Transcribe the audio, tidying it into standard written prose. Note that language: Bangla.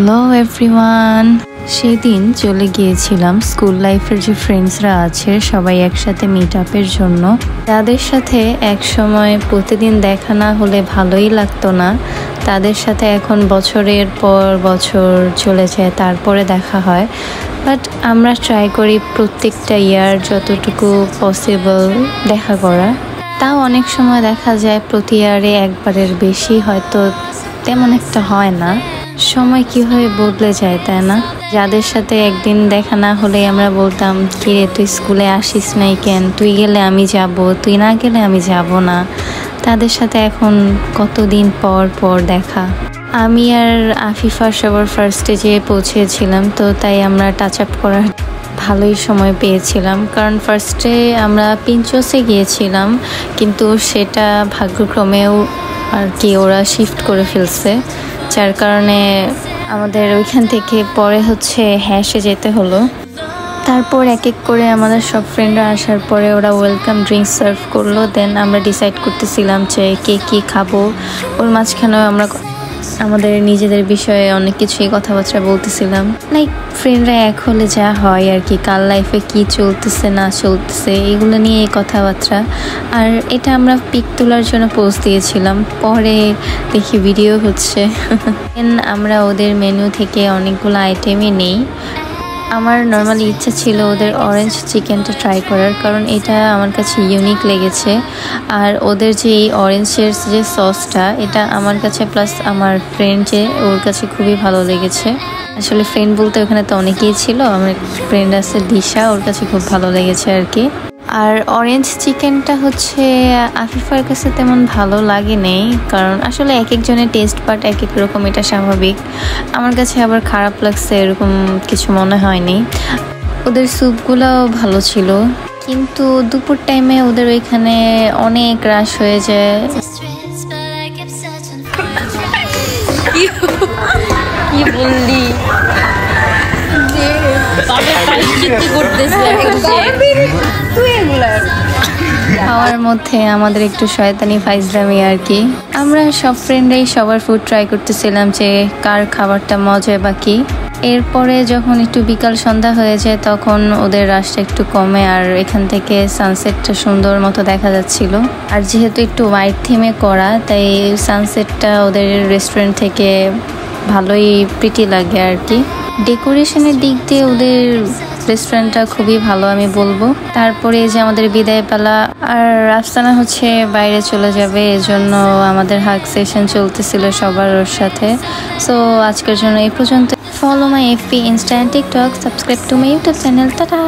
হ্যালো এভরিওয়ান, সেদিন চলে গিয়েছিলাম স্কুল লাইফের যে ফ্রেন্ডসরা আছে সবাই একসাথে মিট আপের জন্য। তাদের সাথে এক সময় প্রতিদিন দেখা না হলে ভালোই লাগতো না, তাদের সাথে এখন বছরের পর বছর চলে যায় তারপরে দেখা হয়। বাট আমরা ট্রাই করি প্রত্যেকটা ইয়ার যতটুকু পসিবল দেখা করা। তাও অনেক সময় দেখা যায় প্রতি ইয়ারে একবারের বেশি হয়তো তেমন একটা হয় না। সময় কিভাবে বদলে যায় তাই না? যাদের সাথে একদিন দেখা না হলে আমরা বলতাম কিরে তুই স্কুলে আসিস নাই কেন, তুই গেলে আমি যাব, তুই না গেলে আমি যাব না, তাদের সাথে এখন কতদিন পর পর দেখা। আমি আর আফিফা সবার ফার্স্ট স্টেজে পৌঁছেছিলাম, তো তাই আমরা টাচ আপ করার ভালোই সময় পেয়েছিলাম। কারণ ফার্স্টে আমরা পিঞ্চসে গিয়েছিলাম, কিন্তু সেটা ভাগ্যক্রমেও আর কি ওরা শিফট করে ফেলছে, যার কারণে আমাদের ওইখান থেকে পরে হ্যাশে যেতে হলো। তারপর এক এক করে আমাদের সব ফ্রেন্ডরা আসার পরে ওরা ওয়েলকাম ড্রিঙ্কস সার্ভ করলো। দেন আমরা ডিসাইড করতেছিলাম যে কে কী খাবো। ওর মাঝখানেও আমরা আমাদের নিজেদের বিষয়ে অনেক কিছুই কথাবার্তা বলতেছিলাম, লাইক ফ্রেন্ডরা এক হলে যা হয় আর কি, কার লাইফে কি চলতেছে না চলতেছে এগুলো নিয়ে কথাবার্তা। আর এটা আমরা পিক তোলার জন্য পোস্ট দিয়েছিলাম, পরে দেখি ভিডিও হচ্ছে। আমরা ওদের মেনু থেকে অনেকগুলো আইটেমই নেই। আমার নর্মালি ইচ্ছা ছিল ওদের অরেঞ্জ চিকেনটা ট্রাই করার, কারণ এটা আমার কাছে ইউনিক লেগেছে। আর ওদের যে এই অরেঞ্জের যে সসটা, এটা আমার কাছে প্লাস আমার ফ্রেন্ড যে ওর কাছে খুবই ভালো লেগেছে। আসলে ফ্রেন্ড বলতে ওখানে তো অনেকেই ছিল, আমার ফ্রেন্ড আছে দিশা, ওর কাছে খুব ভালো লেগেছে আর কি। আর অরেঞ্জ চিকেনটা আফিফার কাছে তেমন ভালো লাগে নেই, কারণ আসলে এক একজনের টেস্ট বাট এক এক রকম, এটা স্বাভাবিক। আমার কাছে আবার খারাপ লাগছে এরকম কিছু মনে হয়নি। ওদের স্যুপগুলোও ভালো ছিল, কিন্তু দুপুর টাইমে ওদের ওইখানে অনেক রাশ হয়ে যায়। কি বললি খাওয়ার মধ্যে আমাদের একটু শয়তানি ফাইজলামি আর কি। আমরা সব ফ্রেন্ডরাই সবার ফুড ট্রাই করতেছিলাম যে কার খাবারটা মজা বাকি। এরপরে যখন একটু বিকাল সন্ধ্যা হয়ে যায় তখন ওদের রাশটা একটু কমে, আর এখান থেকে সানসেটটা সুন্দর মতো দেখা যাচ্ছিল। আর যেহেতু একটু হোয়াইট থিমে করা, তাই সানসেটটা ওদের রেস্টুরেন্ট থেকে ভালোই প্রিটি লাগে আর কি। ডেকোরেশনের দিক দিয়ে ওদের রেস্টুরেন্টটা খুবই ভালো আমি বলবো। তারপরে যে আমাদের বিদায় পালা, আর রাফসানা বাইরে চলে যাবে, এজন্য আমাদের হাগ সেশন চলতেছিল সবার ওর সাথে। সো আজকের জন্য এই পর্যন্ত। Follow my FB, Insta, TikTok, subscribe to my YouTube channel. Tata.